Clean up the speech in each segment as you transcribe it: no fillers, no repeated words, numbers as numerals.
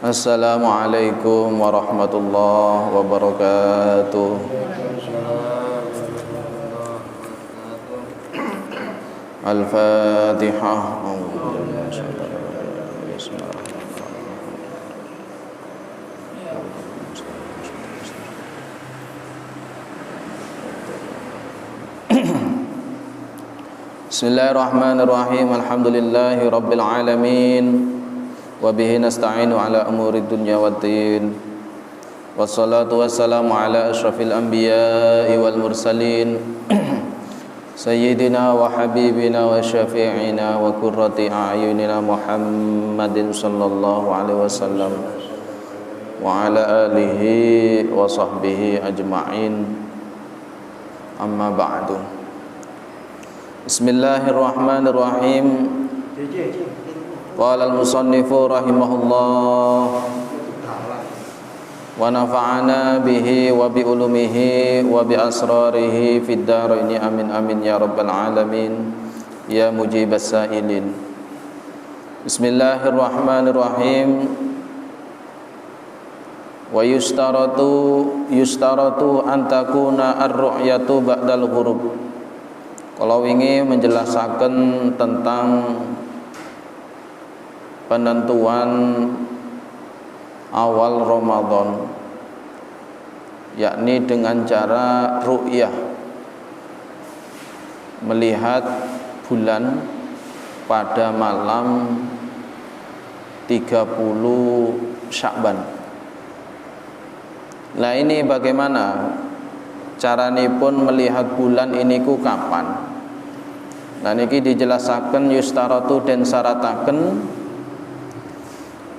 Assalamualaikum warahmatullahi wabarakatuh. Al-Fatihah. Bismillahirrahmanirrahim. Alhamdulillahi rabbil alamin. Wa bihi nasta'inu ala umuri dunya waddin. Wassalatu wassalamu ala asyrafil anbiya'i wal mursalin. Sayyidina wa habibina wa syafi'ina wa qurrati a'yunina Muhammadin sallallahu alaihi wasallam wa ala alihi wa sahbihi ajma'in. Amma ba'du. Bismillahirrahmanirrahim. Qala al-musannifu rahimahullah wa nafa'ana bihi wa bi ulumihi wa bi asrarihi fid dharaini amin amin ya rabbal alamin ya mujibas sa'ilin. Bismillahirrahmanirrahim. Wa yustaratu an takuna ar-ru'yatu ba'dal ghurub. Kalau ingin menjelaskan tentang penentuan awal Ramadan, yakni dengan cara ru'yah, melihat bulan pada malam 30 Sya'ban. Nah, ini bagaimana caranipun melihat bulan ini ku kapan? Nah, niki dijelasaken yustaratu den syarataken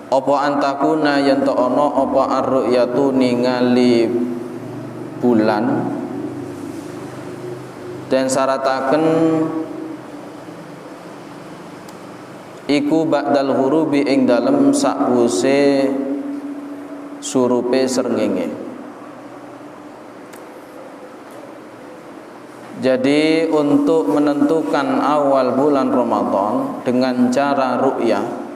apa antakuna yen to ana apa ar-ru'yatu ningali bulan, den syarataken iku ba'dal ghurubi ing dalem sakwuse surupe srengenge. Jadi untuk menentukan awal bulan Ramadan dengan cara ru'yah,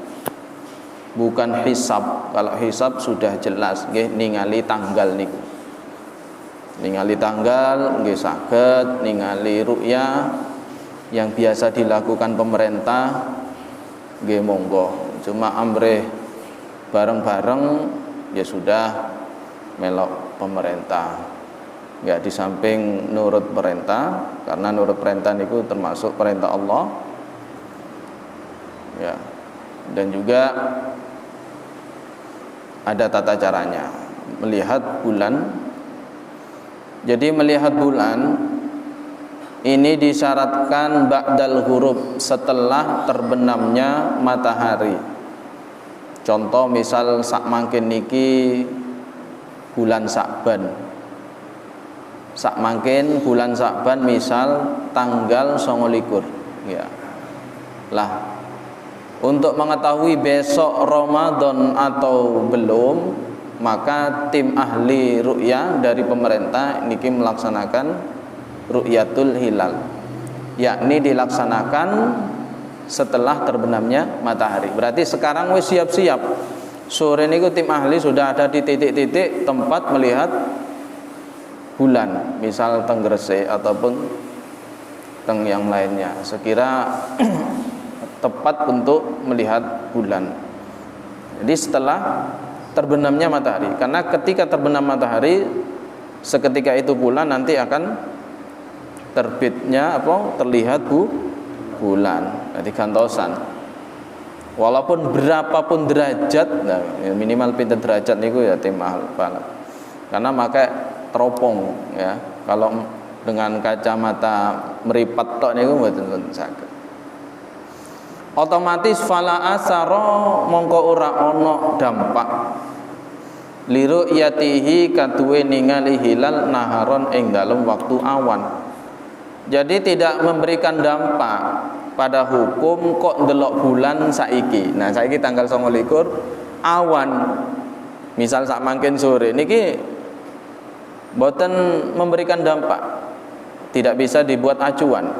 bukan hisab. Kalau hisab sudah jelas nggih, ningali tanggal niku. Ningali tanggal nggih saged, ningali ru'yah yang biasa dilakukan pemerintah nggih monggo. Cuma amrih bareng-bareng ya sudah melok pemerintah. Ya, di samping nurut perintah, karena nurut perintah niku termasuk perintah Allah. Ya. Dan juga ada tata caranya melihat bulan. Jadi melihat bulan ini disyaratkan ba'dal ghurub, setelah terbenamnya matahari. Contoh misal sak mangkin niki bulan Sa'ban. Sak mangkin bulan Sa'ban misal tanggal 29. Ya. Lah, untuk mengetahui besok Ramadan atau belum, maka tim ahli ru'yah dari pemerintah niki melaksanakan ru'yatul hilal, yakni dilaksanakan setelah terbenamnya matahari. Berarti sekarang wis siap-siap. Sore niku tim ahli sudah ada di titik-titik tempat melihat bulan, misal teng Gresik ataupun teng yang lainnya, sekira tepat untuk melihat bulan. Jadi setelah terbenamnya matahari, karena ketika terbenam matahari seketika itu pula nanti akan terbitnya terlihat bulan, nanti gantosan. Walaupun berapapun derajat, nah, minimal pinten derajat niku ya tim ahli falak. Karena maka teropong ya, kalau dengan kacamata meripat tok niku mboten saged. Otomatis fala asara mongko ora ana dampak liru yatihi kaduwe ningali hilal naharon ing dalem waktu awan. Jadi tidak memberikan dampak pada hukum kok ndelok bulan saiki. Nah, saiki tanggal 29 awan. Misal sak mangkin sore niki boten memberikan dampak, tidak bisa dibuat acuan.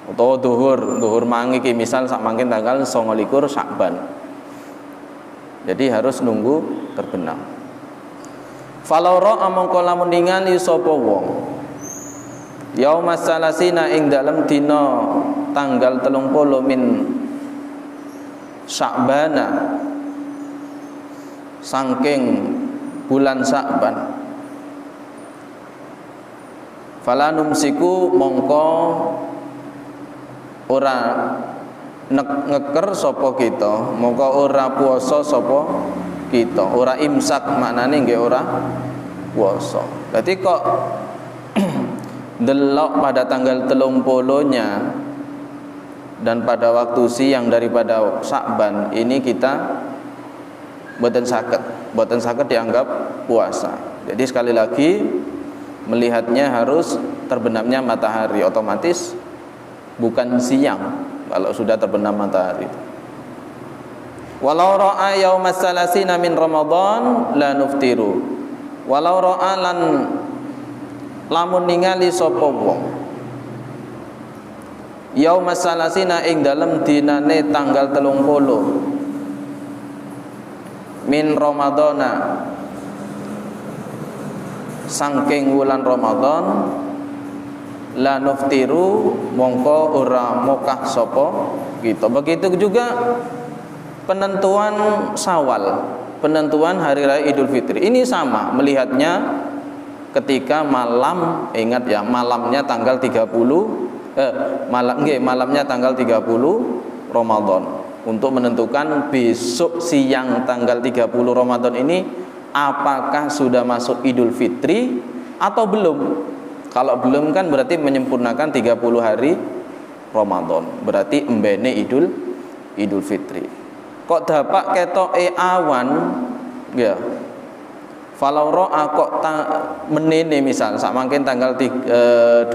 Utawa duhur mangi ki misal sak mangkin tanggal 29 Sya'ban. Jadi harus nunggu terbenam. Falau ra'a mongko lamun ningali sapa wong yaumas salasina ing dalem dina tanggal 30 min Sya'bana saking bulan Sya'ban, fala numsiku mongko ora ngeker sapa kita, mongko ora puasa sapa kita, ora imsak maknane nggih ora puasa. Dadi kok delok pada tanggal 30-nya dan pada waktu siang daripada Sya'ban ini kita boten saged dianggap puasa. Jadi sekali lagi melihatnya harus terbenamnya matahari, otomatis bukan siang kalau sudah terbenam matahari. Walau ra'a yaumas salasina min Ramadan la nuftiru. Walau ra'a lan lamun ningali sapa wong yaumas salasina ing dalem dinane tanggal 30 min Ramadana saking wulan Ramadan la nuftiru mongko ora mokah sapa kita. Begitu juga penentuan Syawal, penentuan hari raya Idul Fitri. Ini sama melihatnya ketika malam, ingat ya, malamnya tanggal 30 malamnya tanggal 30 Ramadan untuk menentukan besok siang tanggal 30 Ramadan ini apakah sudah masuk Idul Fitri atau belum. Kalau belum kan berarti menyempurnakan 30 hari Ramadan, berarti embene Idul Fitri. Kok dapat ketoke awan ya, falau ro'a kok menene misal sak mangken tanggal 29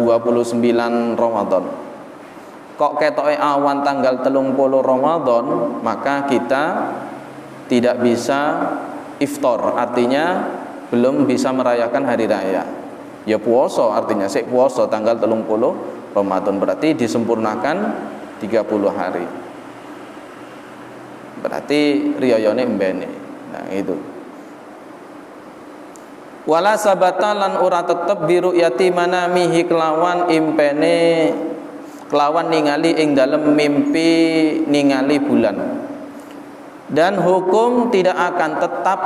Ramadan, kok ketoke awan tanggal 30 Ramadan, maka kita tidak bisa iftar, artinya belum bisa merayakan hari raya. Ya puasa, artinya sik puasa tanggal 30 Ramadan, berarti disempurnakan 30 hari. Berarti riyayane mbene. Nah, itu. Wala sabata lan ora tetep biru yati manamihi kelawan impene, kelawan ningali ing dalem mimpi ningali bulan. Dan hukum tidak akan tetap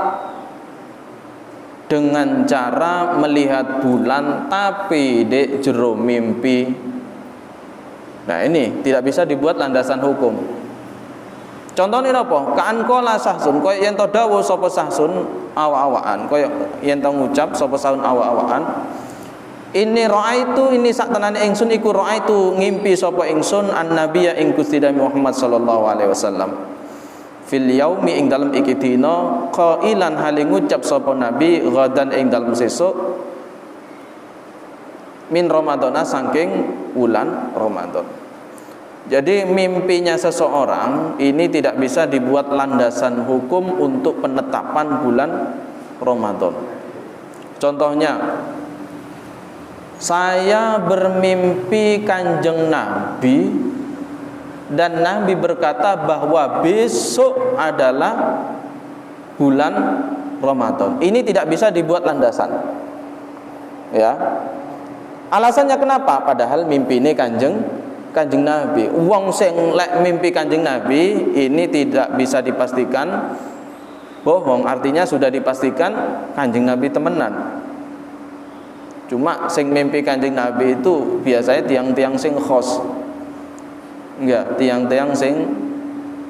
dengan cara melihat bulan tapi dek jero mimpi. Nah, ini tidak bisa dibuat landasan hukum. Contohnya apa? Kaan kola sahsun, koyo yen to dawuh sapa sahsun awa-awaan, koyo yen to ngucap sapa sahsun awa-awaan. Ini ra'aitu, ini sak tenane ingsun iku ra'aitu ngimpi sapa ingsun annabiyya ing Gusti Muhammad sallallahu alaihi wasallam. Fil yaumi ing dalem iki dina qailan hale ngucap sapa nabi ghadan ing dalem sesuk min Ramadana saking wulan Ramadan. Jadi mimpinya seseorang ini tidak bisa dibuat landasan hukum untuk penetapan bulan Ramadan. Contohnya, saya bermimpi Kanjeng Nabi dan Nabi berkata bahwa besok adalah bulan Ramadan. Ini tidak bisa dibuat landasan. Ya. Alasannya kenapa? Padahal mimpi ini Kanjeng Nabi. Wong sing lek mimpi Kanjeng Nabi ini tidak bisa dipastikan bohong, artinya sudah dipastikan Kanjeng Nabi temenan. Cuma sing mimpi Kanjeng Nabi itu biasanya tiang-tiang sing khos. Enggak, tiang-tiang sing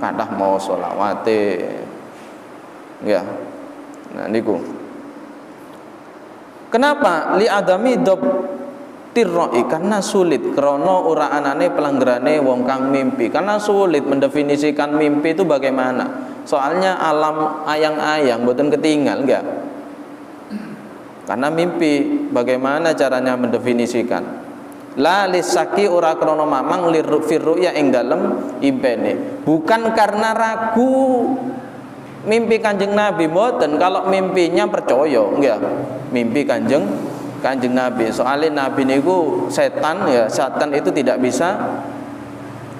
kathah mau sholawate. Enggak. Nah niku. Kenapa? Li adami tirroi, karena sulit, karena ora anane pelanggarane wong kang mimpi, karena sulit mendefinisikan mimpi itu bagaimana. Soalnya alam ayang-ayang mboten ketinggal, enggak. Karena mimpi bagaimana caranya mendefinisikan. La lisaki ora krana mamang lirru'ya ing dalem impene. Bukan karena ragu mimpi Kanjeng Nabi, mboten. Kalau mimpinya percaya, enggak. Mimpi Kanjeng Nabi, soalnya Nabi niku setan ya, setan itu tidak bisa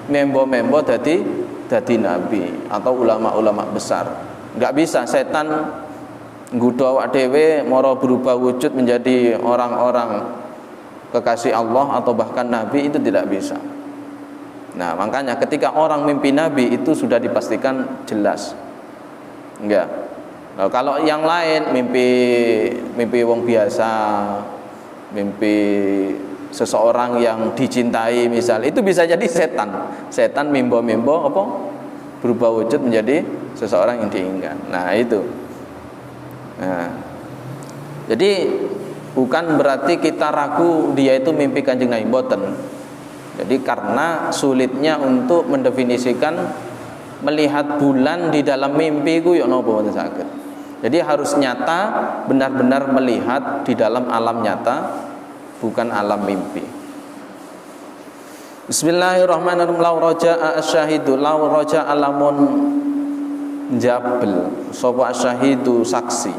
membo-membo dadi nabi atau ulama-ulama besar. Enggak bisa setan nggodha awak dhewe mara berubah wujud menjadi orang-orang kekasih Allah atau bahkan nabi, itu tidak bisa. Nah, makanya ketika orang mimpi nabi itu sudah dipastikan jelas. Enggak. Nah, kalau yang lain mimpi wong biasa, mimpi seseorang yang dicintai misal, itu bisa jadi setan mimbo-mimbo apa berubah wujud menjadi seseorang yang diinginkan. Nah, itu. Nah, jadi bukan berarti kita ragu dia itu mimpi Kanjeng Nabi, mboten. Jadi karena sulitnya untuk mendefinisikan melihat bulan di dalam mimpi ku yo napa mboten saged. Jadi harus nyata, benar-benar melihat di dalam alam nyata, bukan alam mimpi. Bismillahirrahmanirrahim. Lau raja'a asyahidu, lau raja'a lamun jabel sapa asyahidu saksi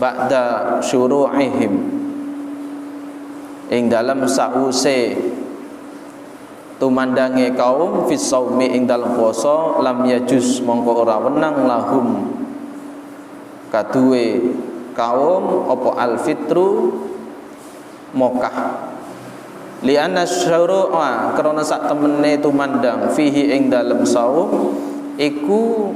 ba'da syuru'ihim ing dalam sause tumandange kaum fis saumi ing dalam puasa, lam yajuz mongko ora wenang lahum kaduwe kaum apa alfitru mokah li'anna syuru'a karena sak temene tumandang fihi ing dalam saum iku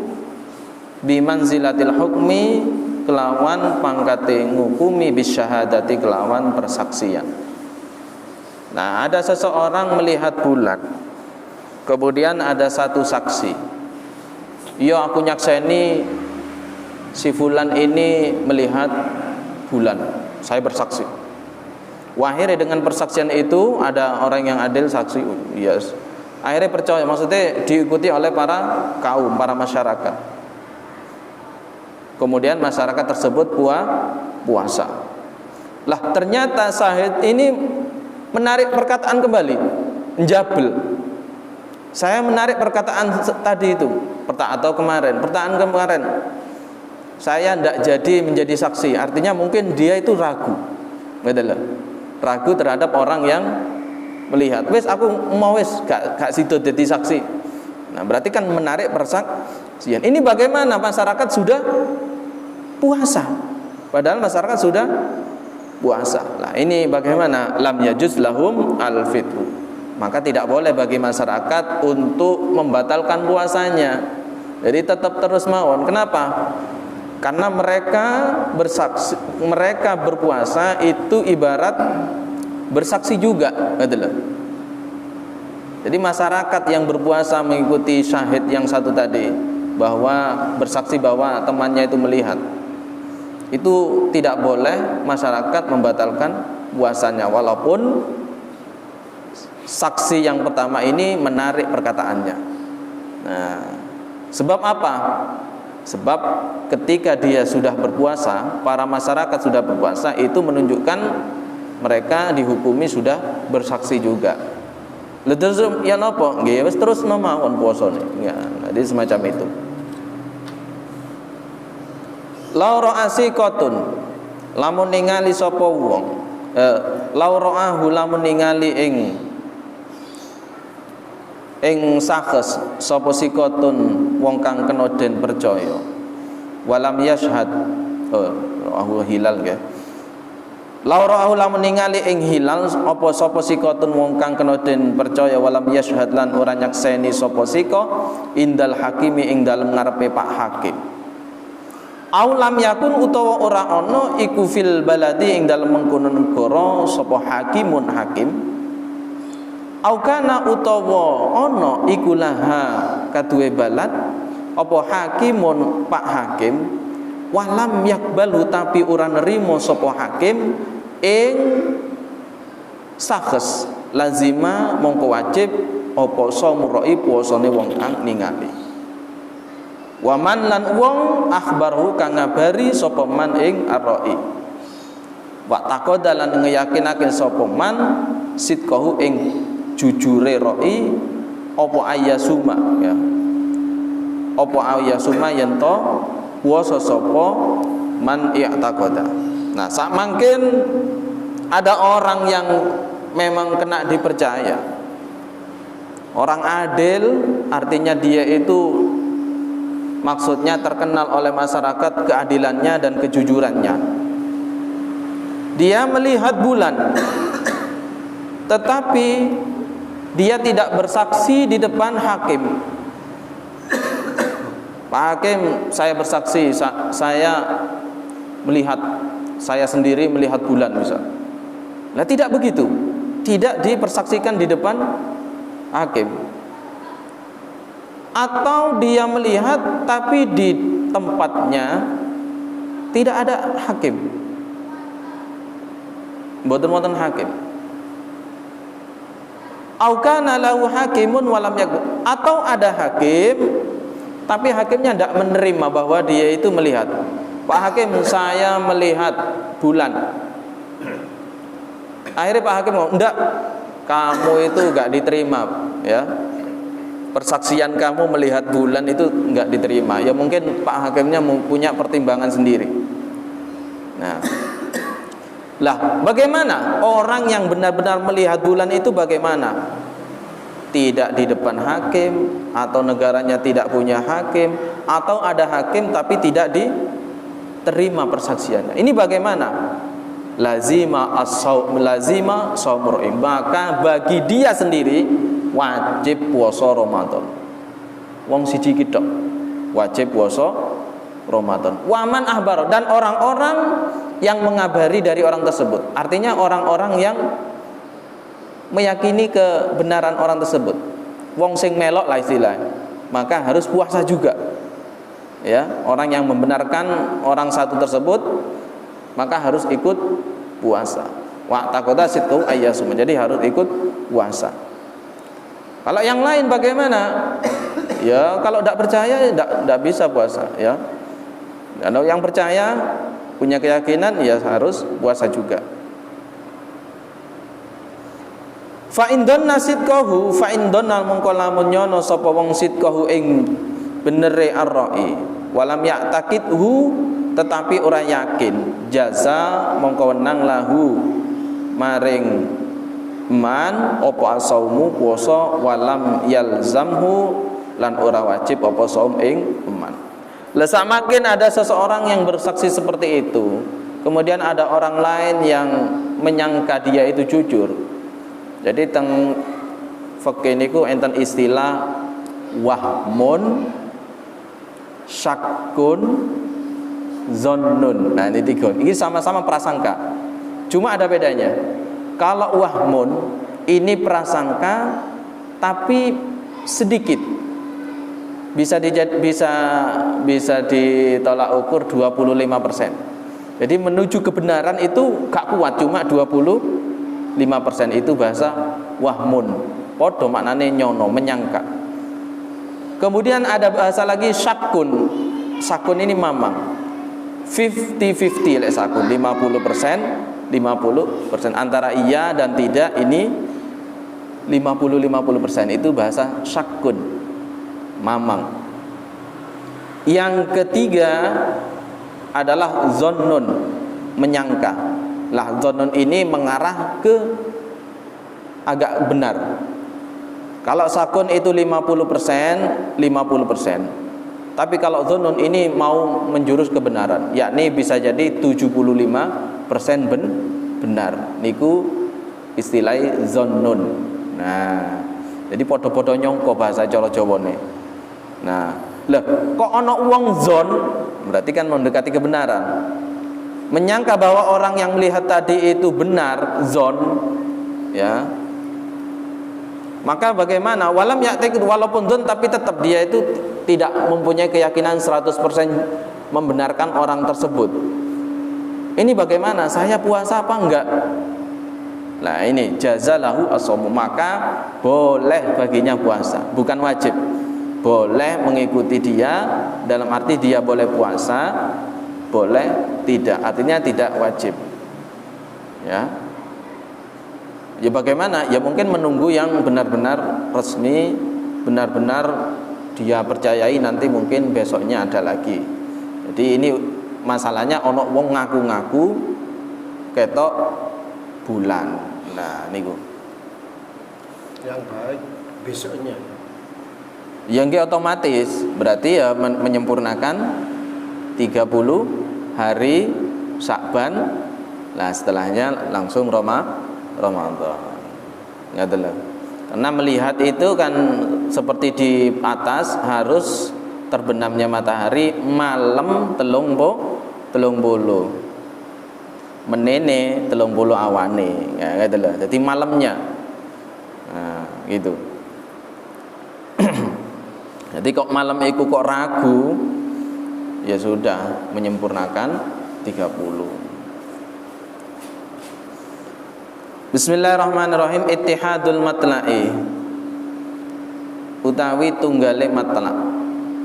bimanzilatil hukmi kelawan pangkate ngukumi bisyahadati kelawan persaksian. Nah, ada seseorang melihat bulan, kemudian ada satu saksi. Yo aku nyakseni si fulan ini melihat bulan, saya bersaksi. Akhirnya dengan persaksian itu ada orang yang adil saksi, yes. Akhirnya percaya, maksudnya diikuti oleh para kaum, para masyarakat. Kemudian masyarakat tersebut puasa. Lah ternyata syahid ini menarik perkataan kembali, menjabel. Saya menarik perkataan tadi itu, atau perkataan kemarin. Saya tidak jadi menjadi saksi. Artinya mungkin dia itu ragu, betul? Ragu terhadap orang yang melihat. Wes aku mau wes gak sido jadi saksi. Nah berarti kan menarik persaksian. Ini bagaimana masyarakat sudah puasa, padahal masyarakat sudah puasa. Nah ini bagaimana? Lam yajuz lahum al-fitru. Maka tidak boleh bagi masyarakat untuk membatalkan puasanya. Jadi tetap terus mawon. Kenapa? Karena mereka bersaksi, mereka berpuasa itu ibarat bersaksi juga, betul. Jadi masyarakat yang berpuasa mengikuti syahid yang satu tadi, bahwa bersaksi bahwa temannya itu melihat, itu tidak boleh masyarakat membatalkan puasanya walaupun saksi yang pertama ini menarik perkataannya. Nah, sebab apa? Sebab ketika dia sudah berpuasa, para masyarakat sudah berpuasa, itu menunjukkan mereka dihukumi sudah bersaksi juga. Terus ya nopo, nggih wis terus mawon puasane. Ya, jadi semacam itu. Laura asiqatun, lamun ningali sapa wong, laura lamun ningali ing sakes sapa sikotun wong kang kena den percaya walam yashhad hilal nggih laura lamun ningali ing hilal apa sapa sikotun wong kang kena den percaya walam yashhad lan ora nyakseni sapa sika indal hakimi ing dalem ngarepe Pak Hakim aulam yakun utawa ora ana iku fil baladi ing dalem mengkono negara sapa hakimun hakim aukana utawa ana iku laha kaduwe balad apa hakimun Pak Hakim walam yakbalu tapi ora nerima sapa hakim ing sakes lazima mongko wajib apa samurai puasane wong kang ningali waman lan wong akhbaru kang ngabari sapa man ing aroi wa taqadalan ngeyakinaken sapa man sidqahu ing jujure roi apa ayasuma ya apa ayasuma yen to puasa sapa man i'taqada. Nah sak mangkin ada orang yang memang kena dipercaya, orang adil, artinya dia itu maksudnya terkenal oleh masyarakat keadilannya dan kejujurannya. Dia melihat bulan, tetapi dia tidak bersaksi di depan hakim. Pak Hakim, saya bersaksi, saya melihat, saya sendiri melihat bulan misal. Nah, tidak begitu. Tidak dipersaksikan di depan hakim. Atau dia melihat tapi di tempatnya tidak ada hakim. Mboten-mboten hakim. Au kana lahu hakimun walam yakun. Atau ada hakim tapi hakimnya tidak menerima bahwa dia itu melihat. Pak Hakim, saya melihat bulan. Akhirnya Pak Hakim ngomong, enggak, kamu itu enggak diterima, ya. Persaksian kamu melihat bulan itu enggak diterima. Ya mungkin Pak Hakimnya punya pertimbangan sendiri. Nah, lah bagaimana orang yang benar-benar melihat bulan itu bagaimana? Tidak di depan hakim, atau negaranya tidak punya hakim, atau ada hakim tapi tidak diterima persaksiannya. Ini bagaimana? Lazima shaumur, maka bagi dia sendiri wajib puasa Ramadan. Wong siji kitok wajib puasa Ramadan. Waman ahbar, dan orang-orang yang mengabari dari orang tersebut. Artinya orang-orang yang meyakini kebenaran orang tersebut. Wong sing melok lah istilahnya, maka harus puasa juga. Ya, orang yang membenarkan orang satu tersebut maka harus ikut puasa. Wa taqada situ ayyasum. Jadi harus ikut puasa. Kalau yang lain bagaimana? Ya, kalau tidak percaya tidak bisa puasa, ya. Kalau yang percaya punya keyakinan ya harus puasa juga. Fa indonna sidqahu, fa indonna mongko lamun nyono sapa wong sidqahu ing benere ar-ra'i walam ya'taqidhu, tetapi ora yakin, jaza mongko wenang lahu maring man apa asaumu puasa walam yalzamhu lan ora wajib apa saum ing man. Lah samakin ada seseorang yang bersaksi seperti itu, kemudian ada orang lain yang menyangka dia itu jujur. Jadi teng fikih niku enten istilah wahmun, syakkun, zonnun. Nah, ini tiga. Ini sama-sama prasangka. Cuma ada bedanya. Kalau wahmun ini prasangka tapi sedikit. Bisa ditolak ukur 25%. Jadi menuju kebenaran itu gak kuat, cuma 25%. Itu bahasa wahmun. Podo maknane nyono, menyangka. Kemudian ada bahasa lagi syakun. Syakun ini mamang. 50-50 lek syakun, 50% antara iya dan tidak, ini 50-50%. Itu bahasa syakun, mamang. Yang ketiga adalah zonnun, menyangka. Lah zonnun ini mengarah ke agak benar. Kalau sakun itu 50%, 50%. Tapi kalau zonnun ini mau menjurus kebenaran, yakni bisa jadi 75% benar. Niku istilah zonnun. Nah, jadi podo-podo nyongko bahasa Jawa-Jawane. Nah, lah kok ana wong zon, berarti kan mendekati kebenaran. Menyangka bahwa orang yang melihat tadi itu benar, zon, ya. Maka bagaimana? Walam ya'taqid, walaupun zon tapi tetap dia itu tidak mempunyai keyakinan 100% membenarkan orang tersebut. Ini bagaimana? Saya puasa apa enggak? Nah, ini jazalahu as-shaum, maka boleh baginya puasa, bukan wajib. Boleh mengikuti dia, dalam arti dia boleh puasa, boleh tidak, artinya tidak wajib. Ya. Ya bagaimana? Ya mungkin menunggu yang benar-benar resmi, benar-benar dia percayai, nanti mungkin besoknya ada lagi. Jadi ini masalahnya ono wong ngaku-ngaku ketok bulan. Nah, niku. Yang baik besoknya. Yang otomatis berarti ya menyempurnakan 30 hari Sya'ban. Nah, setelahnya langsung Ramadan. Ngerti lho. Karena melihat itu kan seperti di atas harus terbenamnya matahari malam telung bolo menene telung bolo awane ya gitu loh. Jadi malamnya nah gitu. Jadi kok malam itu kok ragu ya sudah menyempurnakan 30. Bismillahirrahmanirrahim. Ittihadul matla'i utawi tunggale matla'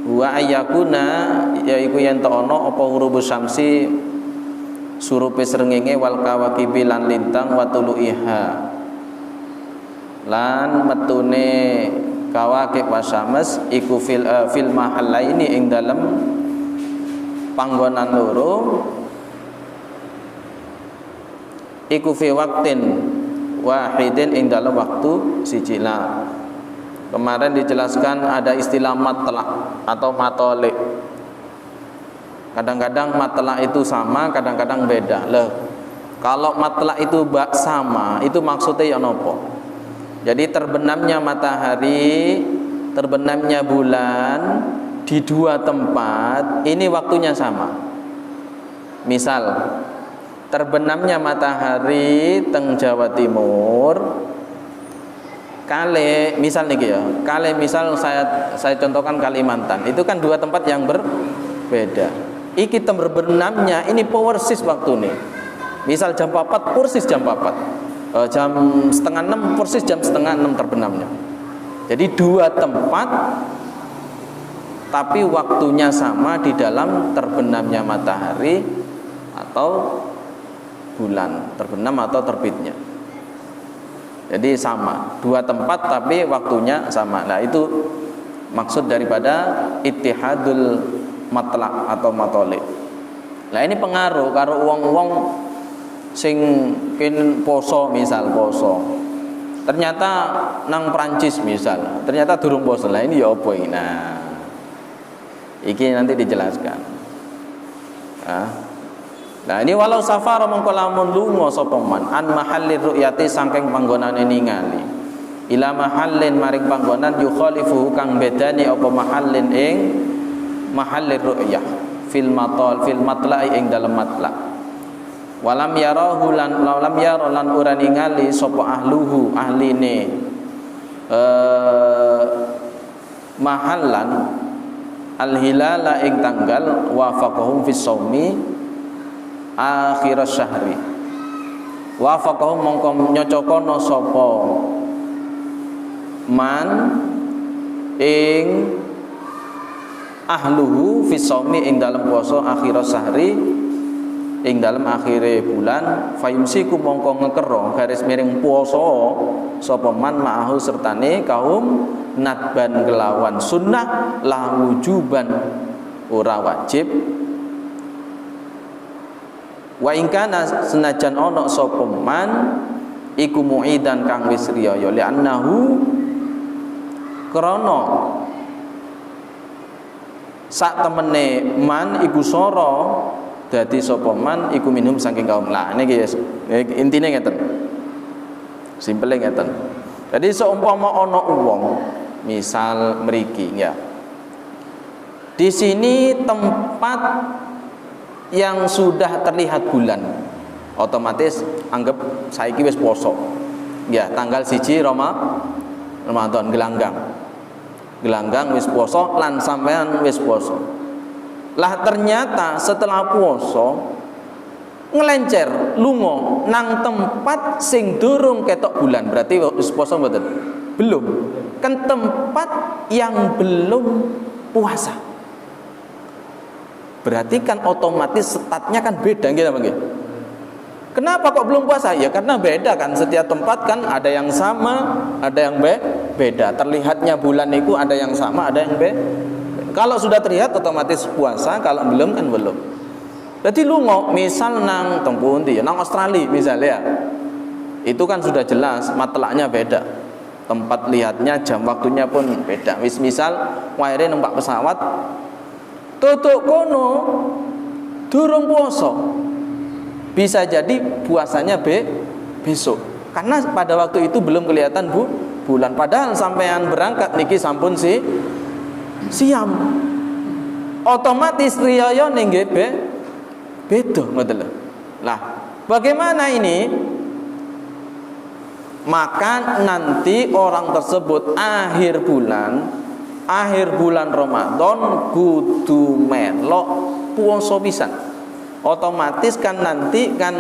wa ayyakuna yaiku yen ta ana apa huruf syamsi surupe srengenge wal kawakibi lan lintang wa tuluiha lan metune kawakib wasyams iku fil mahallaini ing dalem panggonan loro iku fi waqtin wahidin ing dalem waktu siji. Kemarin dijelaskan ada istilah matla atau matolik. Kadang-kadang matla itu sama, kadang-kadang beda. Loh, kalau matla itu sama, itu maksudnya ya nopo? Jadi terbenamnya matahari, terbenamnya bulan di dua tempat, ini waktunya sama. Misal, terbenamnya matahari teng Jawa Timur, kali misal nih ya, kali misal saya contohkan Kalimantan, itu kan dua tempat yang berbeda. Iki terbenamnya ini persis waktu nih. Misal jam 4 persis jam 4, jam setengah 6 persis jam setengah 6 terbenamnya. Jadi dua tempat, tapi waktunya sama di dalam terbenamnya matahari atau bulan, terbenam atau terbitnya. Jadi sama, dua tempat tapi waktunya sama. Nah itu maksud daripada ittihadul matla' atau matolik. Nah ini pengaruh karo wong-wong sing kin poso, misal poso. Ternyata nang Prancis misal, ternyata durung poso. Lah ini ya apa ini? Nah, iki nanti dijelaskan. Nah ini walau safara mongko lamun lunga sapa man an mahallir ru'yati saking panggonane ningali ila mahallin maring panggonan yukhalifu kang bedani apa mahallin ing mahallir ru'yah fil matla'i ing dalem matla' walam yarahu lan lam yara lan ora ningali sapa ahluhu ahline mahallan al hilala ing tanggal wafaqahum fis shaumi akhir syahri wafaqahum mongko nyocokono sapa man ing ahluhu fi shaumi ing dalem puasa akhir syahri ing dalem akhire bulan fayumsiku mongko ngekero garis miring puasa sapa man ma'ahu sertane kaum nadban kelawan sunnah la wujuban ora wajib. Wa in kana senajan ana sapa man iku mu'idan kang wis riyaya li annahu krana sak temene man iku sora dadi sapa man iku minhum saking kaum. Lah niki intine ngeten. Simpele ngeten. Jadi seumpama ana wong misal mriki ya. Di sini tempat yang sudah terlihat bulan, otomatis anggap saiki wis poso. Ya, tanggal 1 Ramadan gelanggang wis poso lan sampean wis poso. Lah ternyata setelah poso ngelencer lunga nang tempat sing durung ketok bulan, berarti wis poso mboten? Belum. Kan tempat yang belum puasa. Berarti kan otomatis statnya kan beda gitu apa gitu. Kenapa kok belum puasa? Ya karena beda kan, setiap tempat kan ada yang sama, ada yang beda. Terlihatnya bulan itu ada yang sama, ada yang beda. Kalau sudah terlihat otomatis puasa, kalau belum kan belum. Berarti lu misal nang tempundi, nang Australia misalnya, itu kan sudah jelas matlaknya beda. tempat lihatnya, jam waktunya pun beda. Misal wae numpak pesawat tutuk kono durung puasa, bisa jadi puasanya besok, karena pada waktu itu belum kelihatan bulan. Padahal sampean berangkat niki sampun siam, otomatis riyaya ning nggih beda ngoten lho. Lah bagaimana ini? Maka nanti orang tersebut akhir bulan Ramadan kudu melok puasa pisan. Otomatis kan nanti kan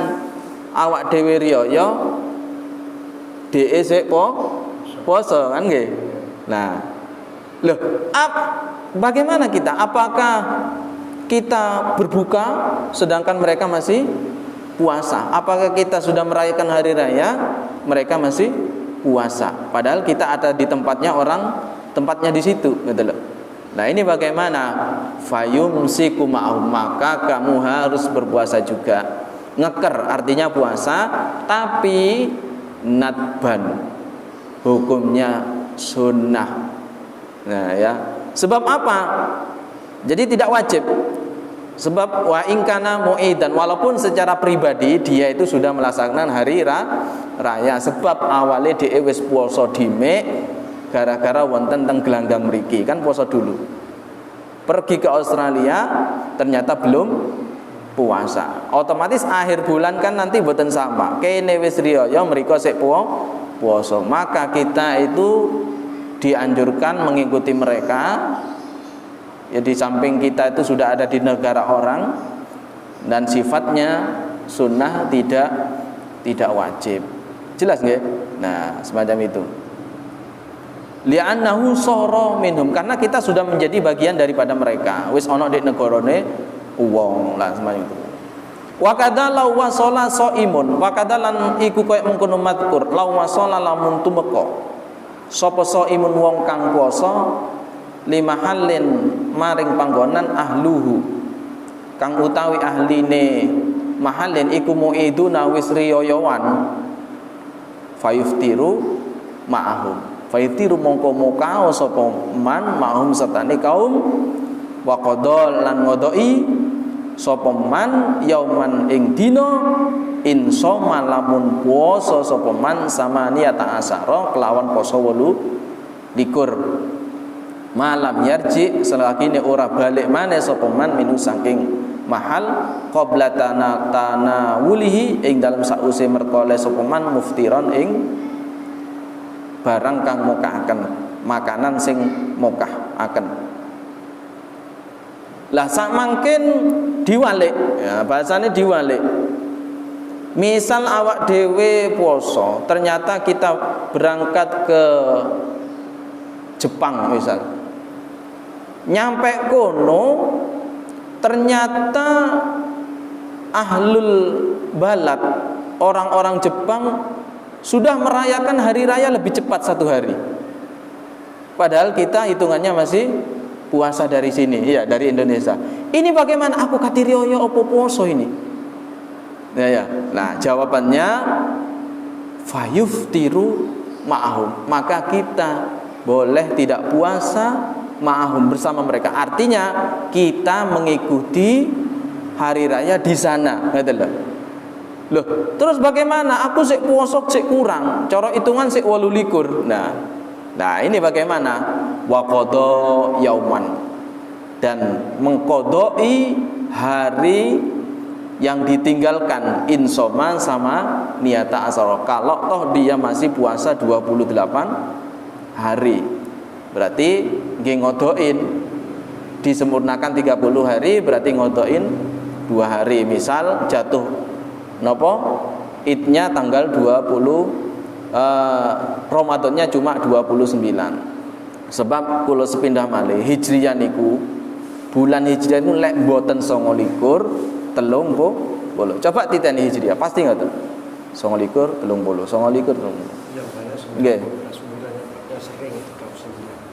awak dhewe riyaya dhek sik puasa kan nggih. Nah, loh, bagaimana kita? Apakah kita berbuka sedangkan mereka masih puasa? Apakah kita sudah merayakan hari raya, mereka masih puasa? Padahal kita ada di tempatnya di situ, gitu loh. Nah, ini bagaimana? Fayumsiku ma'hum, maka kamu harus berpuasa juga. Ngeker artinya puasa, tapi nadban, hukumnya sunnah. Nah ya, sebab apa? Jadi tidak wajib. Sebab wa ingkana mu'idan, walaupun secara pribadi dia itu sudah melaksanakan hari raya, sebab awalnya dia wis puasa dime gara-gara wonten teng gelanggang mriki kan puasa dulu. Pergi ke Australia ternyata belum puasa. Otomatis akhir bulan kan nanti boten sama. Kene wis riyaya mriko sik puasa. Maka kita itu dianjurkan mengikuti mereka. Ya, di samping kita itu sudah ada di negara orang dan sifatnya sunnah, tidak wajib. Jelas nggih? Nah, semacam itu. Li'annahu sara minhum, karena kita sudah menjadi bagian daripada mereka. Wis ana di negarane wong lah semacam itu. Wa kadza law wasala shaimun, wa kadza lan iku koyo mengkono mazkur, law wasala lamun tumeka. Sapa shaimun wong kang puasa limahallin maring panggonan ahluhu kang utawi ahline mahallin iku muiduna wis riyayawan fayuftiru ma'ahum, fayuftiru mongko mokao sapa man ma'hum sertane kaum wa qadol lan ngodoi sapa man yauman ing dina insoma lamun puasa sapa man samaniyata asara kelawan poso 28 malam yarji selagi ora balik maneh sapa man minu saking mahal qabla tanawulihi ing dalam sause merkole sapa man muftiron ing barang kang mokahaken, makanan sing mokahaken. Lah sak mangkin diwalik, ya bahasane diwalik. Misal awak dhewe puasa, ternyata kita berangkat ke Jepang misal. Nyampe kono ternyata ahlul balad, orang-orang Jepang sudah merayakan hari raya lebih cepat 1 hari. Padahal kita hitungannya masih puasa dari sini, ya dari Indonesia. Ini bagaimana? Aku katirioyo opo poso ini? Ya. Nah, jawabannya fayuftiru ma'ahum, maka kita boleh tidak puasa ma'ahum bersama mereka. Artinya kita mengikuti hari raya di sana, gitu loh. Loh, terus bagaimana? Aku sik puasa sik kurang, cara hitungan sik 28. Nah, ini bagaimana? Wa qada yauman, dan mengkodoi hari yang ditinggalkan insoma sama niyata asara. Kalau toh dia masih puasa 28 hari, berarti nggih ngodoin, disempurnakan 30 hari berarti ngodoin 2 hari. Misal jatuh nopo idnya tanggal 20 Ramadannya cuma 29. Sebab kula sepindah malih Hijriyah niku bulan Hijriyah itu lek mboten 29 30. Coba titeni Hijriyah pasti ngoten. 29 30 nggih.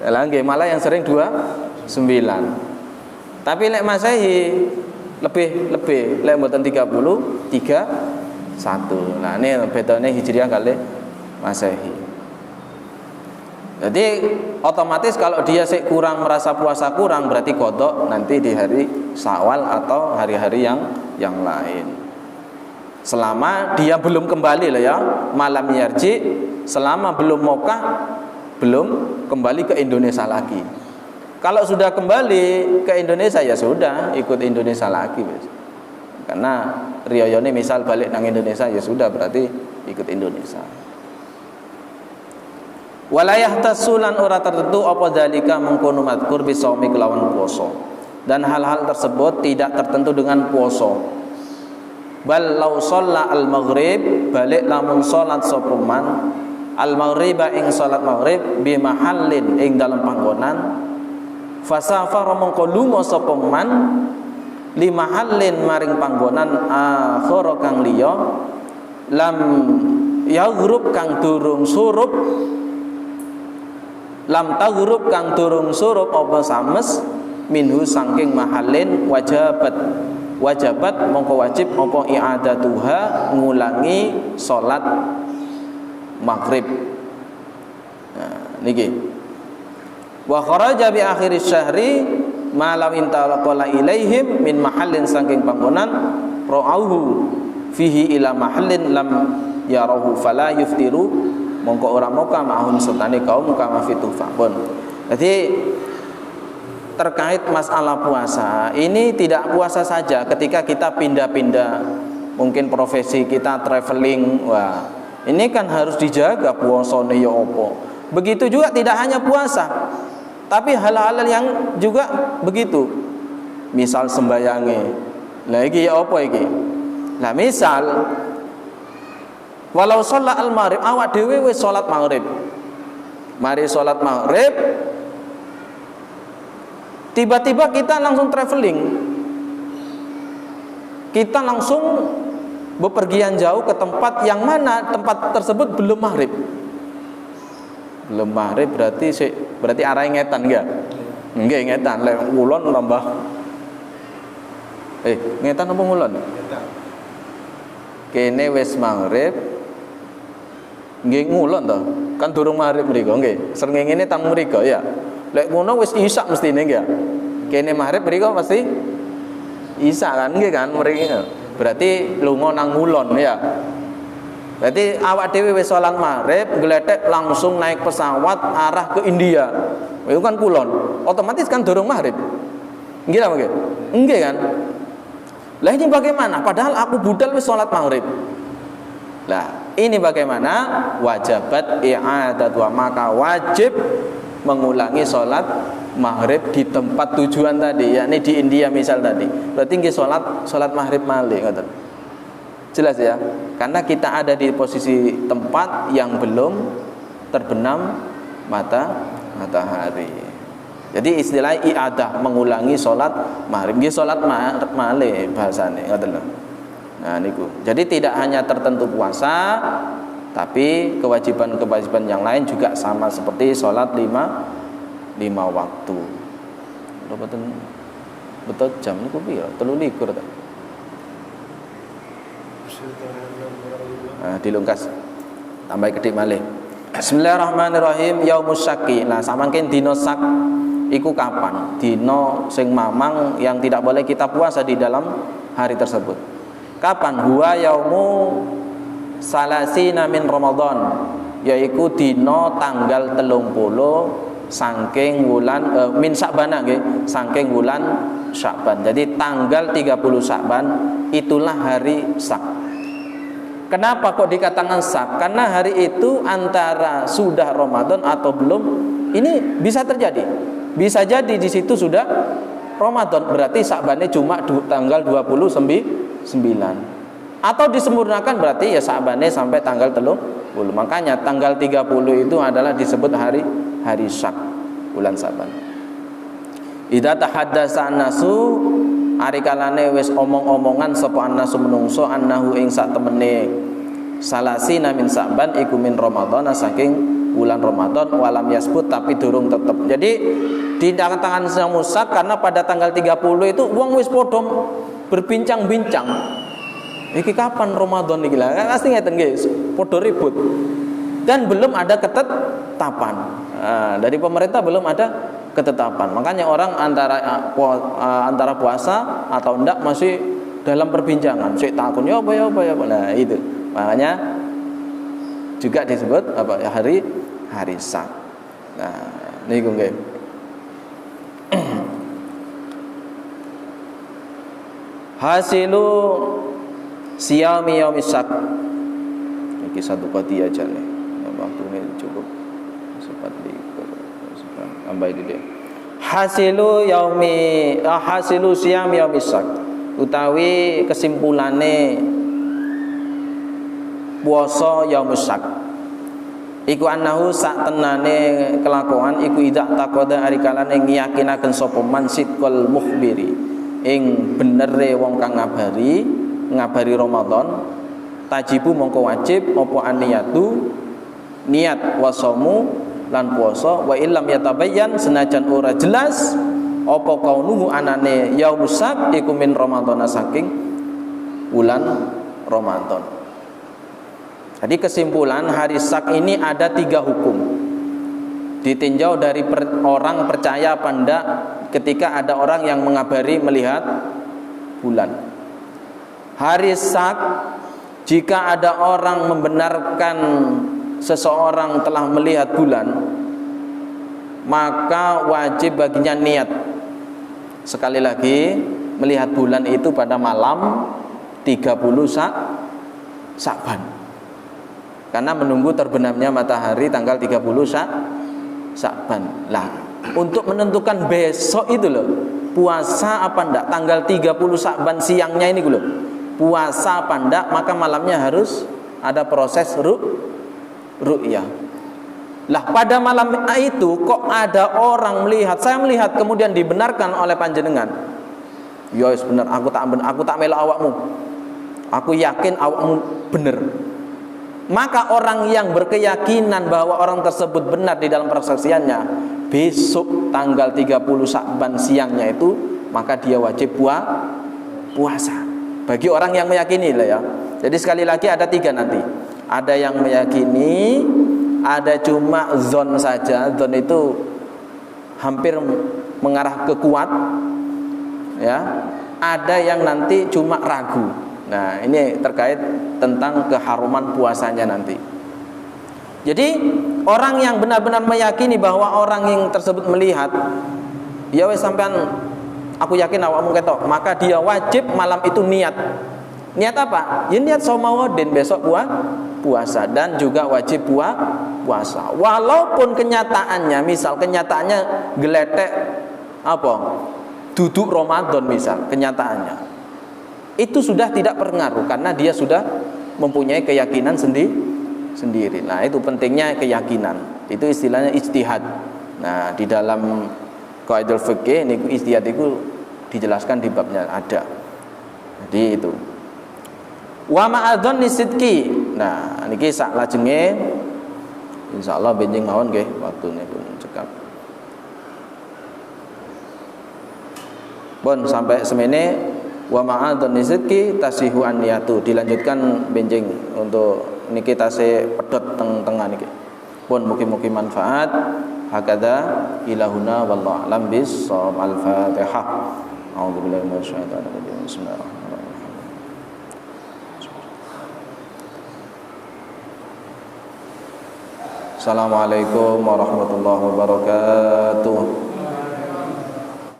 Lah nggih, malah yang sering 29. Tapi lek Masehi lebih lek mboten 30 31. Nah ini bedane Hijriah kali Masehi. Jadi otomatis kalau dia kurang merasa puasa kurang berarti qadha nanti di hari Syawal atau hari-hari yang lain. Selama dia belum kembali lah ya, malam yarji, selama belum Mekah, belum kembali ke Indonesia lagi. Kalau sudah kembali ke Indonesia ya sudah ikut Indonesia lagi, bes. Karena riyoyone misal balik nang Indonesia ya sudah berarti ikut Indonesia. Walayah tasulan ora tertentu apa dalika mengkono madkur bisaumi kelawan puasa. Dan hal-hal tersebut tidak tertentu dengan puasa. Bal law shalla al-maghrib balik lamun salat sapa man al-maghriba ing salat maghrib bi mahallin ing dalam panggonan fasafara mongko lunga sapa man li mahallin maring panggonan akhara kang liya lam yaghrub kang durung surup lam taghrub kang durung surup apa sames minhu saking mahallin wajabat mongko wajib apa i'adatuha ngulangi salat maghrib. Nah niki wa kharaja bi akhir syahri ma law intaqala ilaihim min mahallin saking panggonan ra'auhu fihi ila mahallin lam yarahu fala yuftiru mongko ora moka ma'hum sertane kaum kama fitufaqun. Jadi terkait masalah puasa ini tidak puasa saja ketika kita pindah-pindah mungkin profesi kita traveling, wah ini kan harus dijaga puasane ya opo. Begitu juga tidak hanya puasa tapi hal-hal yang juga begitu, misal sembayange lah iki ya opo iki. Lah misal walau sholat al-maghrib awak dhewe wis sholat maghrib, mari sholat maghrib tiba-tiba kita langsung traveling, kita langsung bepergian jauh ke tempat yang mana tempat tersebut belum maghrib. Belum maghrib berarti arah ngetan enggak? Enggak ngetan, lek ngulon tambah. Ngetan apa ngulon? Ngetan. Kene wis maghrib nggih ngulon to. Kan durung maghrib mriku nggih. Srengenge tang mriku ya. Lek ngono wis isya mestine nggih. Kene maghrib mriku pasti isya kan nggih kan mriki. Berarti lunga nang ngulon ya. Berarti awak dhewe wis salat maghrib gletek langsung naik pesawat arah ke India. Itu kan kulon. Otomatis kan durung maghrib. Nggih ta nggih? Nggih kan? Lah ini bagaimana? Padahal aku budal wis salat maghrib. Lah, ini bagaimana? Wajabat i'adat wa maka wajib mengulangi sholat maghrib di tempat tujuan tadi, yakni di India misal tadi. Berarti nggih sholat maghrib malih ngoten. Jelas ya? Karena kita ada di posisi tempat yang belum terbenam matahari. Jadi istilah i'adah mengulangi sholat maghrib, nggih sholat malih bahasane ngoten lho. Nah niku. Jadi tidak hanya tertentu puasa, tapi kewajiban-kewajiban yang lain juga sama seperti sholat lima waktu. Betul jam niku piro? 23 ta. Nah, dilungkas. Tambah kedhik malih. Bismillahirrahmanirrahim. Yaumus syaki. Nah, samangken dina sak iku kapan? Dina sing mamang yang tidak boleh kita puasa di dalam hari tersebut. Kapan? Huwa yaumu salasina min Ramadan, yaiku dina tanggal 30 saking wulan min Sya'ban nggih, saking wulan Sya'ban. Jadi tanggal 30 Sya'ban itulah hari sak. Kenapa kok dikatakan sak? Karena hari itu antara sudah Ramadan atau belum, ini bisa terjadi. Bisa jadi di situ sudah Ramadan, berarti Sya'bannya cuma tanggal 29. Atau disempurnakan berarti ya Sya'bannya sampai tanggal 30. Makanya tanggal 30 itu adalah disebut hari Syak, bulan Sya'ban. Idza tahaddasa an-nasu ari kalane wis omong-omongan sapa an-nasu menungso annahu ing sak temene salasina min Sya'ban iku min Ramadan saking bulan Ramadan walam yasbut tapi durung tetep. Jadi di tangan Musa karena pada tanggal 30 itu wong wis padha berbincang-bincang. Iki kapan Ramadan iki lah? Pasti ngeten nggih, padha ribut. dan belum ada ketetapan. Dari pemerintah belum ada ketetapan. Makanya orang antara puasa atau enggak masih dalam perbincangan. Sik takun ya apa. Nah, itu. Makanya juga disebut hari Sak. Nah, niku nggih. Hasilu siyami yaumis Sak. Iki satu koti aja nih. Waktu ini cukup sempat tambah itu deh. Hasilu siyami yaumis Sak. Utawi kesimpulane puasa yaumus Sak. Iku annahu sak tenane kelakuan iku idak takoda ari kalane ngiyakinaken sapa man sidqal mukhbiri ing benere wong kang ngabari Ramadan tajibu mongko wajib apa aniyatu niat wasomu lan puasa wa illam yatabayyan senajan ora jelas apa kaunuhu anane yaumus Sak iku min Ramadhana saking bulan Ramadan. Jadi kesimpulan hari Sak ini ada 3 hukum. Ditinjau dari orang percaya apa enggak ketika ada orang yang mengabari melihat bulan. Hari Sak, jika ada orang membenarkan seseorang telah melihat bulan, maka wajib baginya niat. Sekali lagi, melihat bulan itu pada malam 30 Sya'ban. Karena menunggu terbenamnya matahari tanggal 30 Sya'ban. Lah, untuk menentukan besok itu loh, puasa apa enggak tanggal 30 Sya'ban siangnya ini loh. Puasa apa enggak, maka malamnya harus ada proses ru'yah. Lah, pada malam itu kok ada orang melihat, saya melihat kemudian dibenarkan oleh panjenengan. Ya wis bener, aku tak melok awakmu. Aku yakin awakmu bener. Maka orang yang berkeyakinan bahwa orang tersebut benar di dalam persaksiannya, besok tanggal 30 Sya'ban siangnya itu, maka dia wajib puasa. Bagi orang yang meyakini lah ya. Jadi sekali lagi ada 3 nanti. Ada yang meyakini, ada cuma zon saja. Zon itu hampir mengarah ke kuat, ya. Ada yang nanti cuma ragu. Nah, ini terkait tentang keharuman puasanya nanti. Jadi orang yang benar-benar meyakini bahwa orang yang tersebut melihat, ya wes sampean aku yakin awakmu ketok, maka dia wajib malam itu niat. Niat apa? Ya niat Saumawadin, besok puasa, dan juga wajib puasa. Walaupun kenyataannya, misal kenyataannya geletek apa? Duduk Ramadan misal kenyataannya. Itu sudah tidak berpengaruh karena dia sudah mempunyai keyakinan sendiri. Nah, itu pentingnya keyakinan. Itu istilahnya ijtihad. Nah, di dalam Qaidul Fiqih niku ijtihad itu dijelaskan di babnya ada. Jadi itu. Wa ma'adzanni sidqi. Nah, niki sak lajenge insyaallah benjing mawon nggih waktune pun cekap. Bon sampai semene wa ma'adzanni sidqi tasihu an-niyatu. Dilanjutkan benjing untuk niki tasih pedhot teng-tengah niki. Pun mugi-mugi manfaat. Hakadha ilahuna wallahu a'lam bis-shawab. Al-Fatihah. A'udzubillahi minasyaitonir rajim. Bismillahirrahmanirrahim. Assalamualaikum warahmatullahi wabarakatuh.